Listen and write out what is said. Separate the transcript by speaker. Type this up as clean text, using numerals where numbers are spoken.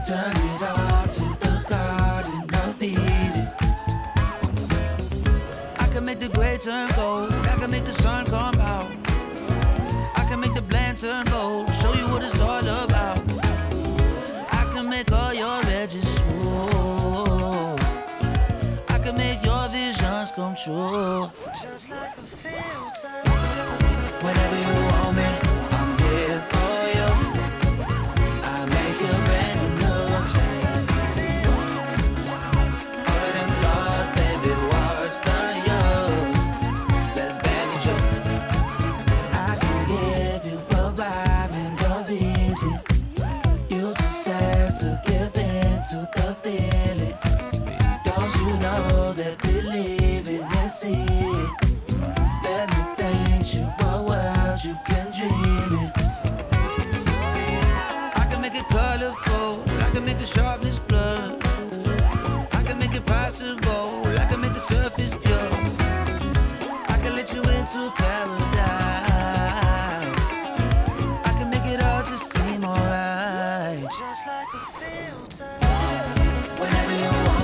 Speaker 1: Turn it on to the Garden of Eden. I can make the gray turn gold, I can make the sun come out. I can make the bland turn bold, show you what it's all about. I can make all your edges smooth. I can make your visions come true. Just like a filter. Whenever you want me, I'm here for you. I make you brand new. Just like a filter. All of them flaws, baby, what's the use? Let's bang it up. I can give you a rhyme and a reason. You just have to give in to the feeling. Don't you know that believing and seeing? Let me paint you a world you can dream it. I can make it colorful, I can make the sharpness blur. I can make it possible, I can make the surface pure. I can let you into paradise. I can make it all just seem alright. Just like a filter. Whenever you want